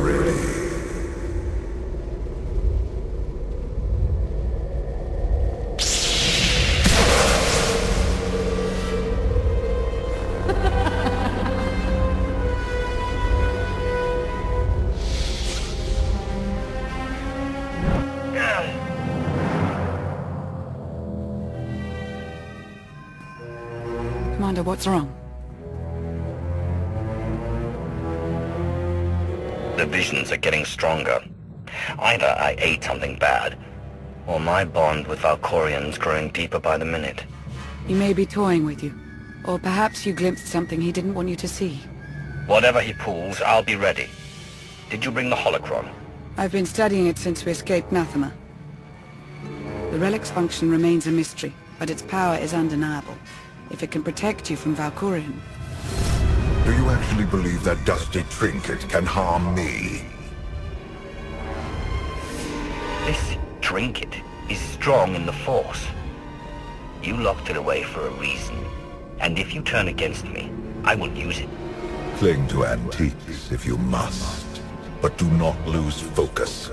ready. Commander, what's wrong? The visions are getting stronger. Either I ate something bad, or my bond with Valkorian's growing deeper by the minute. He may be toying with you. Or perhaps you glimpsed something he didn't want you to see. Whatever he pulls, I'll be ready. Did you bring the holocron? I've been studying it since we escaped Nathema. The relic's function remains a mystery, but its power is undeniable. If it can protect you from Valkorian. Do you actually believe that dusty trinket can harm me? This trinket is strong in the Force. You locked it away for a reason. And if you turn against me, I will use it. Cling to antiques if you must, but do not lose focus.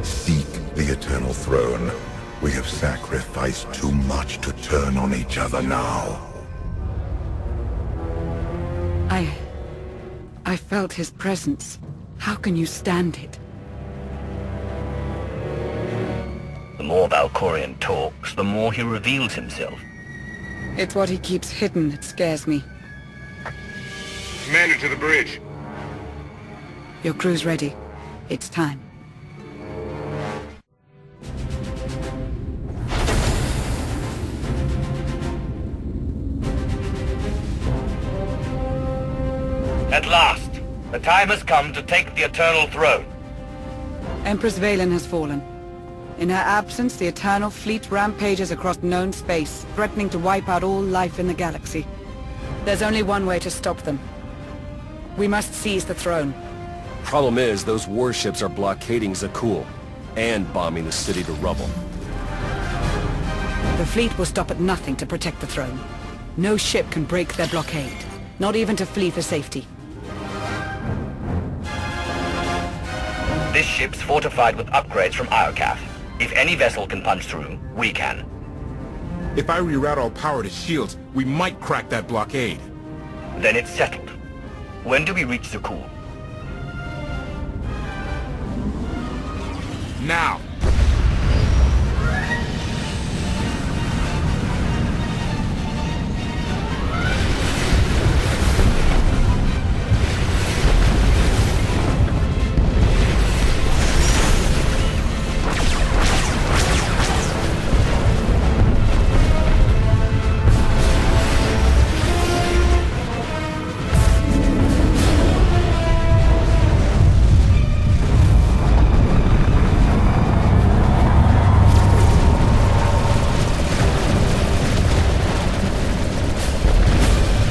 Seek the Eternal Throne. We have sacrificed too much to turn on each other now. I felt his presence. How can you stand it? The more Valkorian talks, the more he reveals himself. It's what he keeps hidden that scares me. Commander, to the bridge. Your crew's ready. It's time. At last, the time has come to take the Eternal Throne. Empress Vaylin has fallen. In her absence, the Eternal Fleet rampages across known space, threatening to wipe out all life in the galaxy. There's only one way to stop them. We must seize the throne. Problem is, those warships are blockading Zakuul, and bombing the city to rubble. The fleet will stop at nothing to protect the throne. No ship can break their blockade, not even to flee for safety. This ship's fortified with upgrades from Iocath. If any vessel can punch through, we can. If I reroute all power to shields, we might crack that blockade. Then it's settled. When do we reach Zakuul? Now!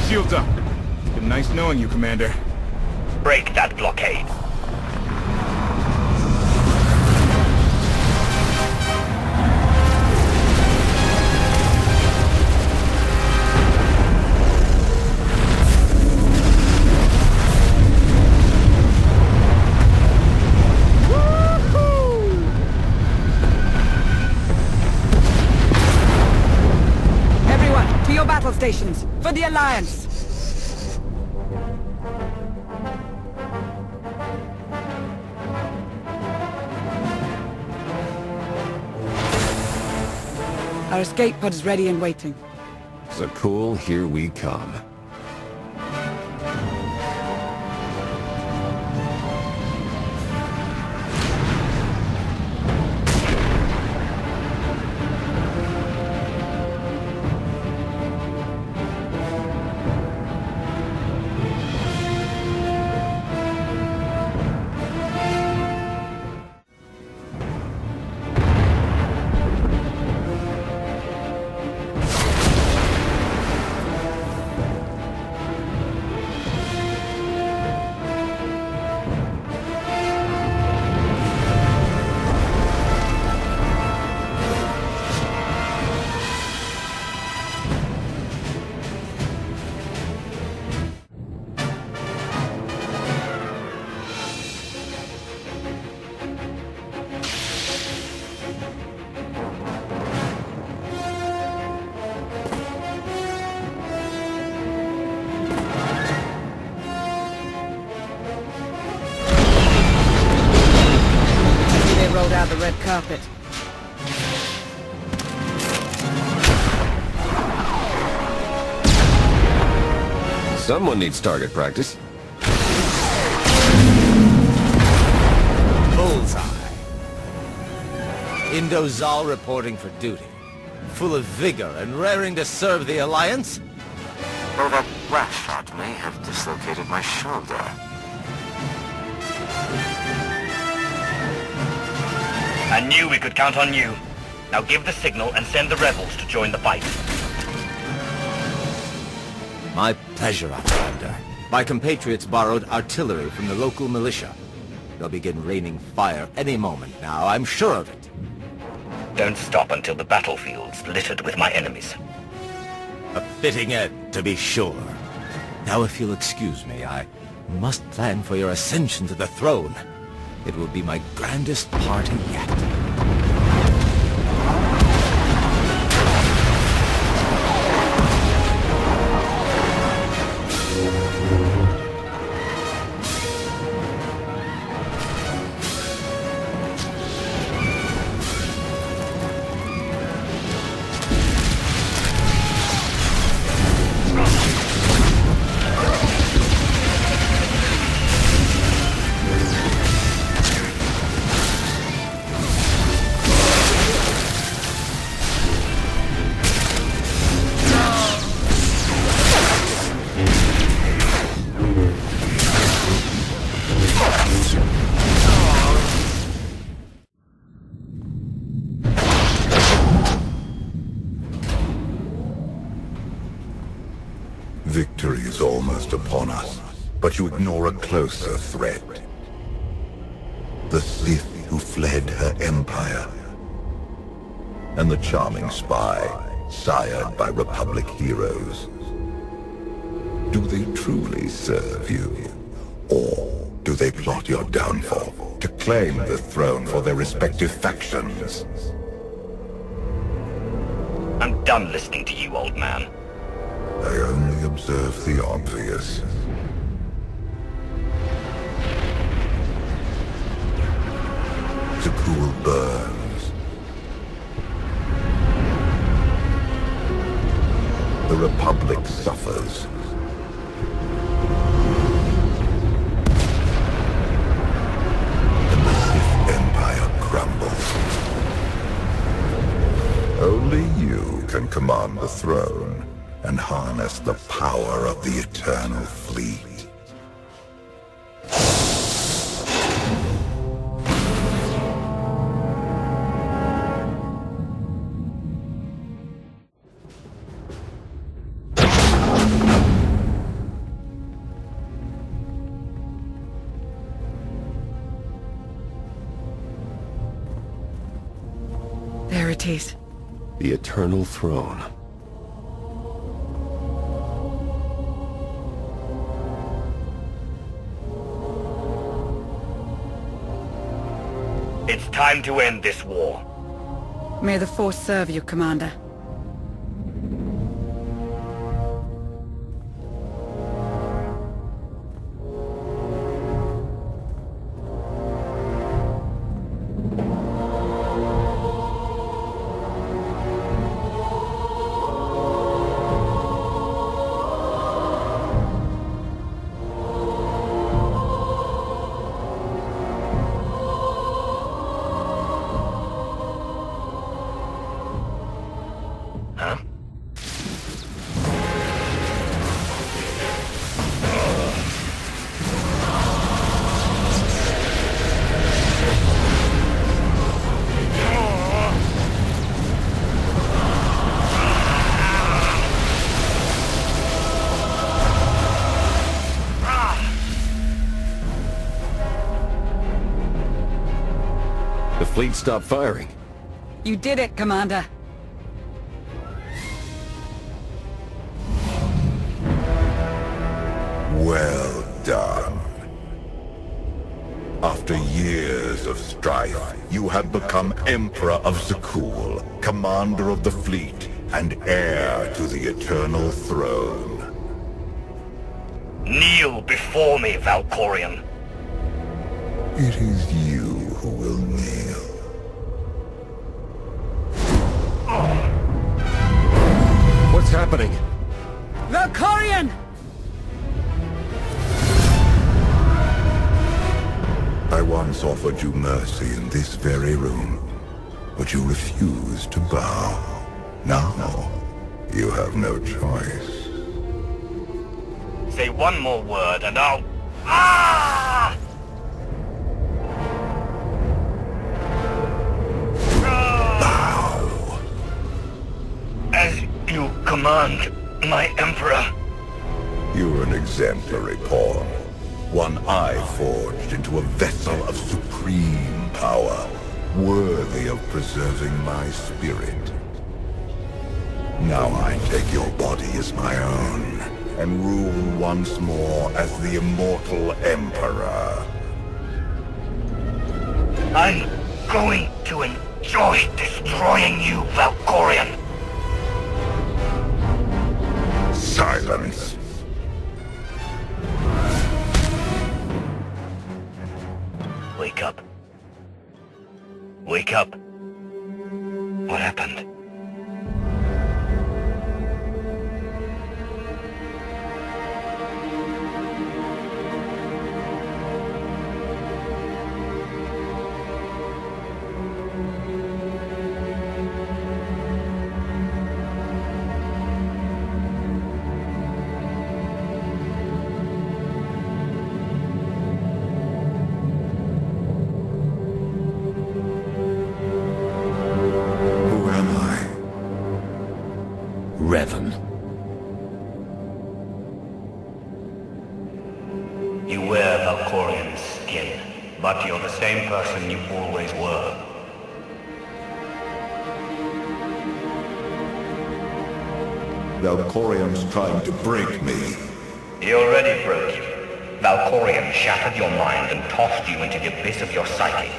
Shields up. Been nice knowing you, Commander. Break that blockade. Everyone, to your battle stations, for the Alliance! Our escape pod is ready and waiting. Zakuul, here we come. carpet. Someone needs target practice. Bullseye. Indozal reporting for duty. Full of vigor and raring to serve the Alliance? Though that last shot may have dislocated my shoulder. I knew we could count on you. Now give the signal and send the rebels to join the fight. My pleasure, Outlander. My compatriots borrowed artillery from the local militia. They'll begin raining fire any moment now, I'm sure of it. Don't stop until the battlefield's littered with my enemies. A fitting end, to be sure. Now if you'll excuse me, I must plan for your ascension to the throne. It will be my grandest party yet. Victory is almost upon us, but you ignore a closer threat. The Sith who fled her empire. And the charming spy, sired by Republic heroes. Do they truly serve you? Or do they plot your downfall to claim the throne for their respective factions? I'm done listening to you, old man. I only observe the obvious. Zakuul burns. The Republic suffers. And the Sith Empire crumbles. Only you can command the throne and harness the power of the Eternal Fleet. There it is. The Eternal Throne. It's time to end this war. May the Force serve you, Commander. Huh? The fleet stopped firing. You did it, Commander. Well done. After years of strife, you have become Emperor of Zakuul, Commander of the Fleet, and heir to the Eternal Throne. Kneel before me, Valkorion. It is you who will kneel. happening? Valkorion! I once offered you mercy in this very room, but you refused to bow. Now, you have no choice. Say one more word and I'll... Ah! Bow. As you command, my Emperor. You're an exemplary pawn. One I forged into a vessel of supreme power, worthy of preserving my spirit. Now I take your body as my own, and rule once more as the immortal Emperor. I'm going to enjoy destroying you, Valkorion. Silence. Wake up. Wake up. What happened? Revan. You wear Valkorion's skin, but you're the same person you always were. Valkorion's trying to break me. He already broke you. Valkorion shattered your mind and tossed you into the abyss of your psyche.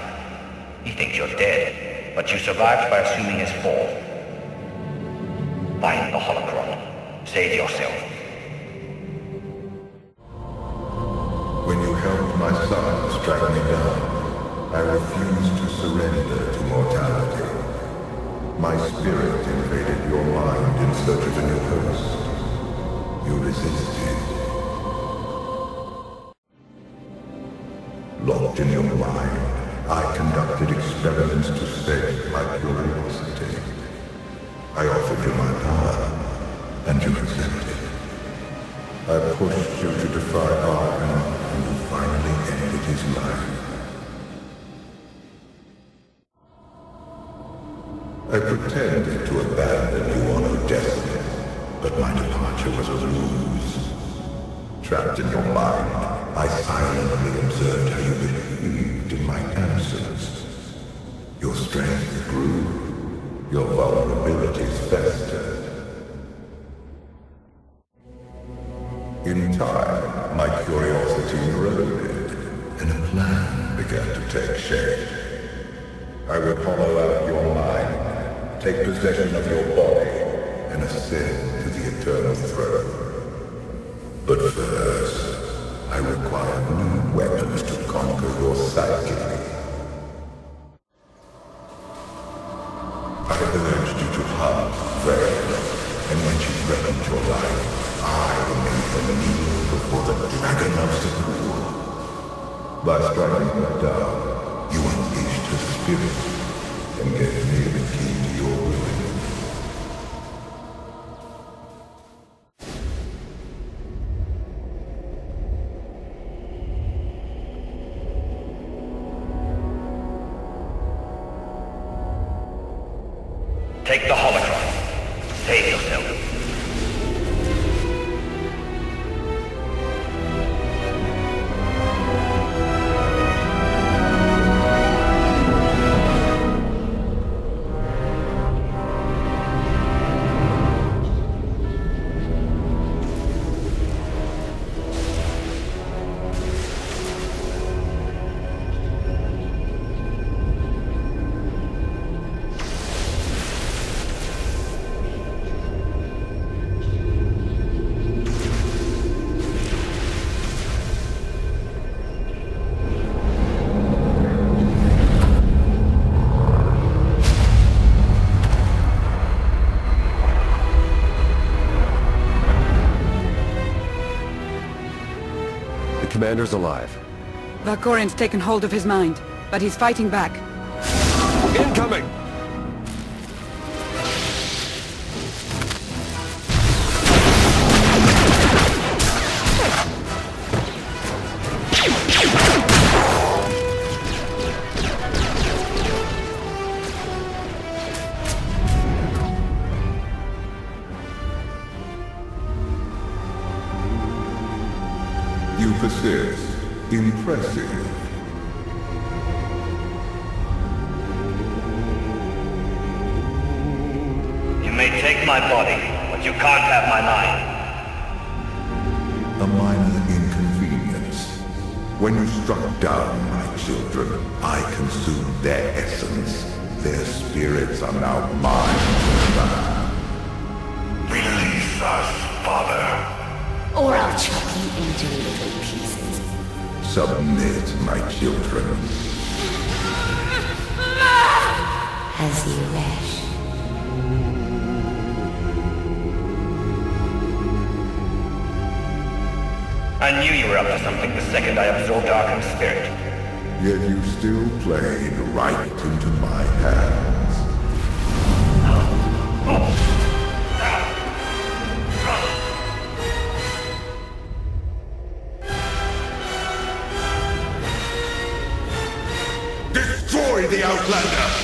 He thinks you're dead, but you survived by assuming his fall. Find the holocron. Save yourself. When you helped my son strike me down, I refused to surrender to mortality. My spirit invaded your mind in search of a new host. You resisted. Locked in your mind, I conducted experiments to save my curiosity. I offered you my power, and you accepted. I pushed you to defy Arkham, and you finally ended his life. I pretended to abandon you on Odessa, but my departure was a ruse. Trapped in your mind, I silently observed how you behaved in my absence. Your strength grew. Your vulnerabilities festered. In time, my curiosity eroded, and a plan began to take shape. I would hollow out your mind, take possession of your body, and ascend to the eternal throne. But first, I require new weapons to conquer your psyche. I urged you to hunt Vaylin, and when she threatened your life, I made her kneel before the dragon of Zakuul. By striking her down, you unleashed her spirit, and gave me the key to your ruin. Take the holocron. Save yourself. commander's alive. Valkorian's taken hold of his mind, but he's fighting back. Incoming! You persist. Impressive. You may take my body, but you can't have my mind. A minor inconvenience. When you struck down my children, I consumed their essence. Their spirits are now mine. Release us, Father. Or I'll chop you into little pieces. Submit, my children. As you wish. I knew you were up to something the second I absorbed Arkham's spirit. Yet you still played right into my hands. Destroy the Outlander!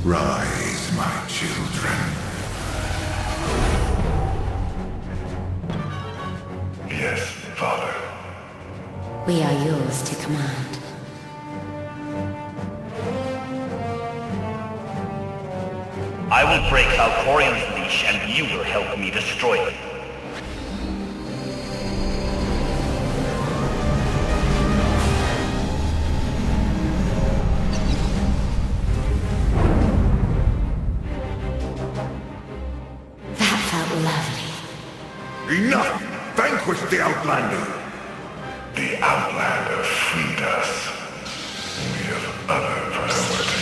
Rise, my children. Yes, Father. We are yours to command. I will break Valkorian's leash, and you will help me destroy it. That felt lovely. Enough! Vanquish the Outlander! The Outlander freed us. We have other priorities.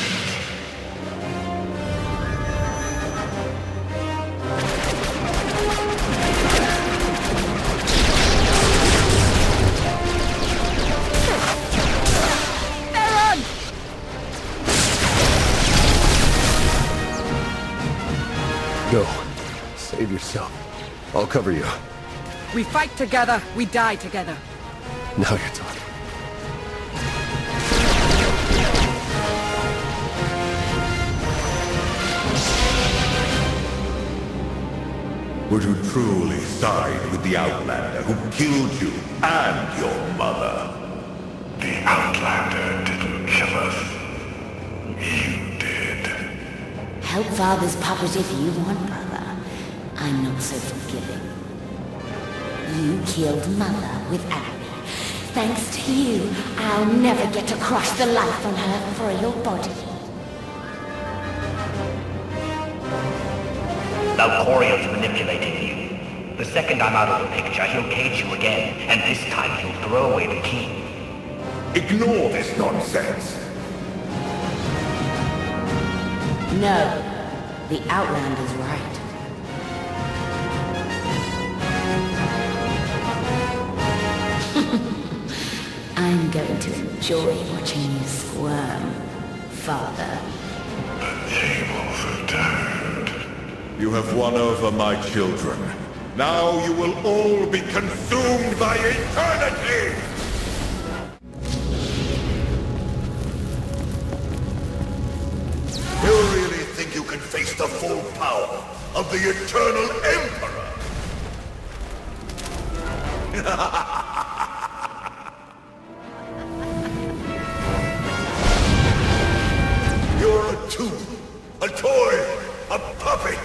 Go. Save yourself. I'll cover you. We fight together, we die together. Now you're talking. Would you truly side with the Outlander who killed you and your mother? The Outlander didn't kill us. You did. Help Father's puppet if you want, brother. I'm not so forgiving. You killed Mother with Abby. Thanks to you, I'll never get to crush the life on her frail body. Valkorian's manipulating you. The second I'm out of the picture, he'll cage you again, and this time he'll throw away the key. Ignore this nonsense! No, the Outlander's right. I'm going to enjoy watching you squirm, Father. The tables have turned. You have won over my children. Now you will all be consumed by eternity! You really think you can face the full power of the Eternal Emperor? You're a tool, a toy, a puppet!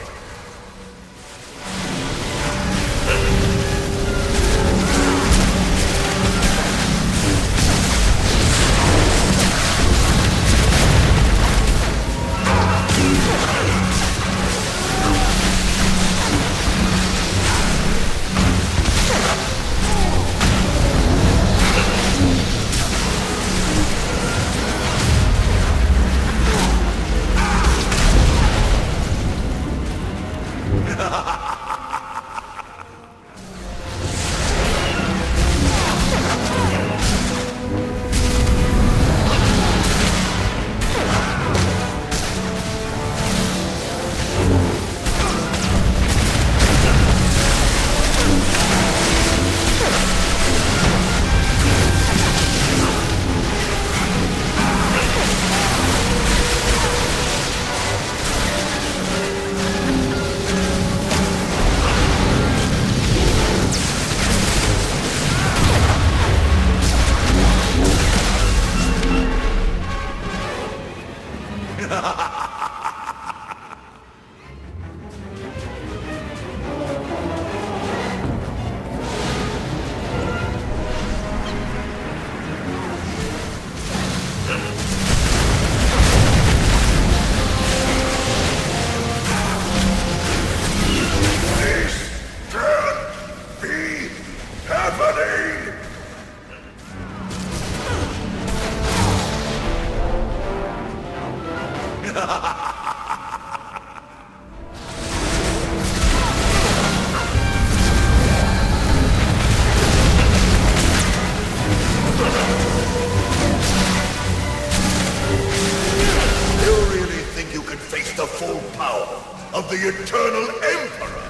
Of the Eternal Emperor!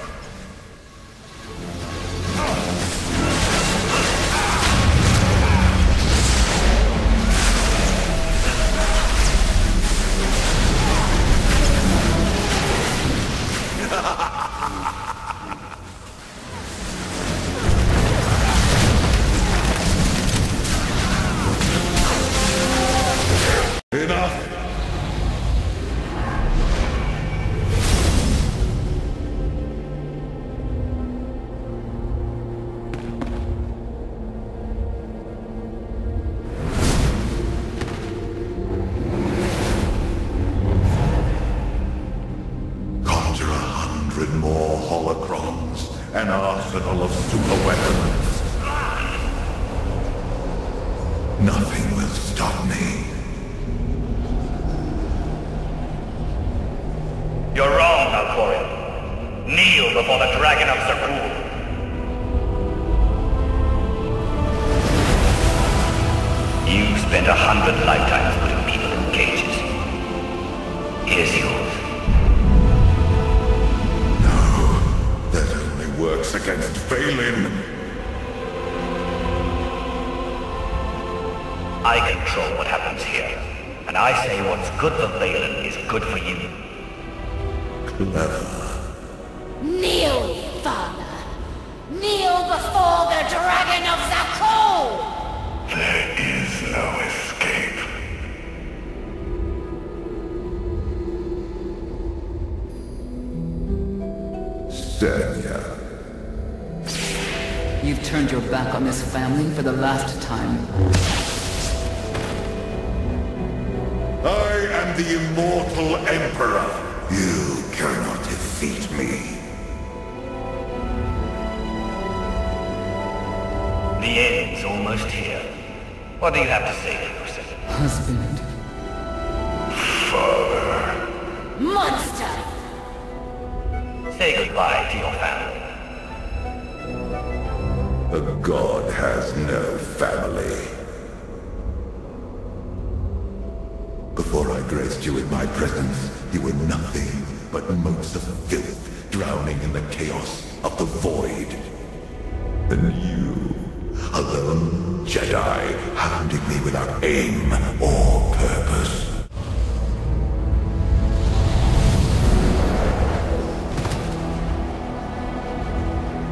arsenal of superweapons. Nothing will stop me. You're wrong, Valkorion. Kneel before the dragon of Zakuul. You spent 100 lifetimes putting people in cages. Here's yours. No, that only works against Vaylin. I control what happens here, and I say what's good for Vaylin is good for you. Clever. Kneel, father! Kneel before the dragon of Zakuul! There is no escape. Senya. You've turned your back on this family for the last time. I am the immortal Emperor. You cannot defeat me. The end's almost here. What do you have to say for yourself? Husband. Father. Monster! Say goodbye to your family. A god has no family. Before I graced you in my presence, you were nothing but motes of filth drowning in the chaos of the void. And you, a lone Jedi, hounding me without aim or purpose.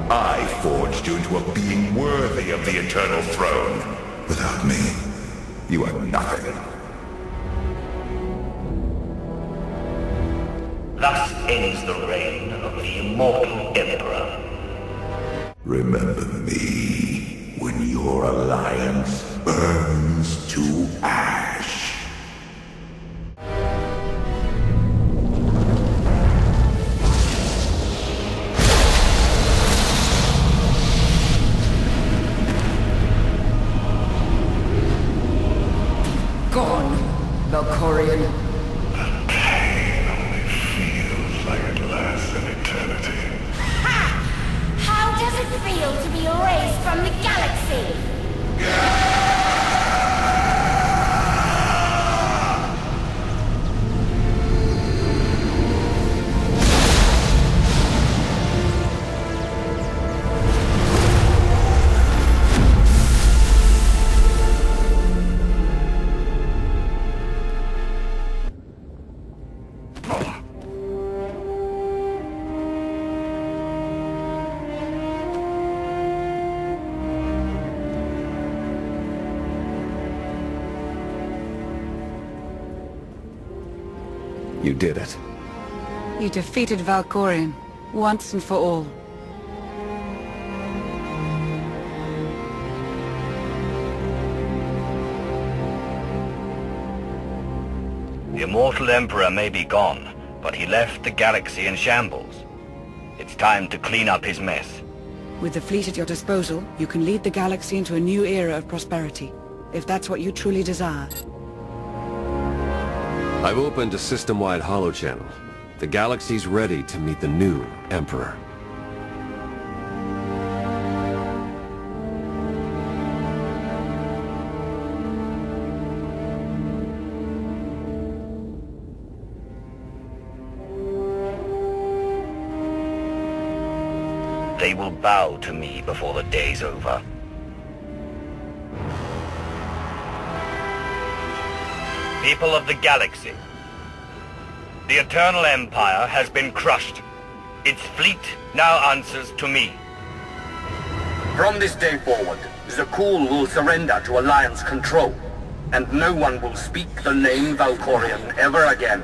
I forged you into a being worthy of the eternal throne. Without me, you are nothing. Thus ends the reign of the immortal Emperor. Remember me when your alliance burns to ash. Gone, Valkorion. The pain only feels like it lasts an eternity. Ha! How does it feel to be erased from the galaxy? You did it. You defeated Valkorion, once and for all. The immortal Emperor may be gone, but he left the galaxy in shambles. It's time to clean up his mess. With the fleet at your disposal, you can lead the galaxy into a new era of prosperity, if that's what you truly desire. I've opened a system-wide holochannel. The galaxy's ready to meet the new Emperor. They will bow to me before the day's over. People of the galaxy, the Eternal Empire has been crushed. Its fleet now answers to me. From this day forward, Zakuul will surrender to Alliance control, and no one will speak the name Valkorion ever again.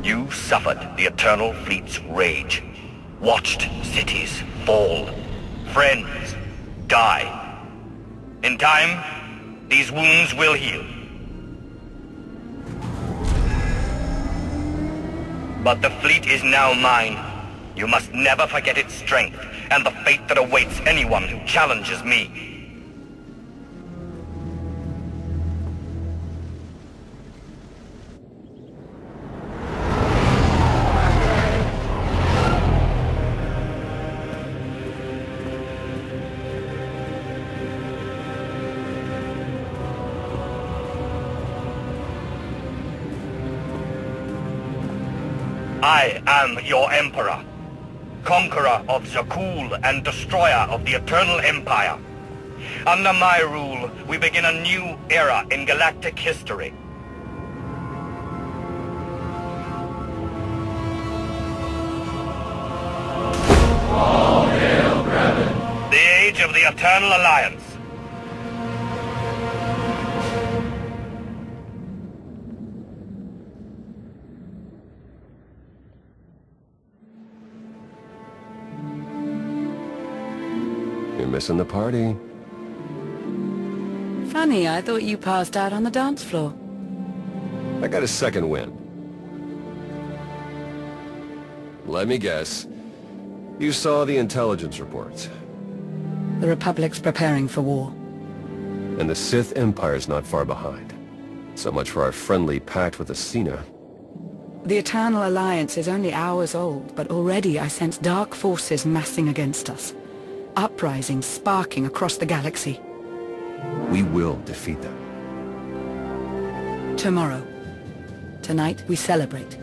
You suffered the Eternal Fleet's rage, watched cities fall, friends die. In time, these wounds will heal. But the fleet is now mine. You must never forget its strength, and the fate that awaits anyone who challenges me. I am your Emperor, conqueror of Zakuul and destroyer of the Eternal Empire. Under my rule, we begin a new era in galactic history. All hail, Revan. The age of the Eternal Alliance. You're missing the party. Funny, I thought you passed out on the dance floor. I got a second wind. Let me guess. You saw the intelligence reports. The Republic's preparing for war. And the Sith Empire's not far behind. So much for our friendly pact with Asina. The Eternal Alliance is only hours old, but already I sense dark forces massing against us. Uprisings sparking across the galaxy. We will defeat them. Tomorrow. Tonight we celebrate.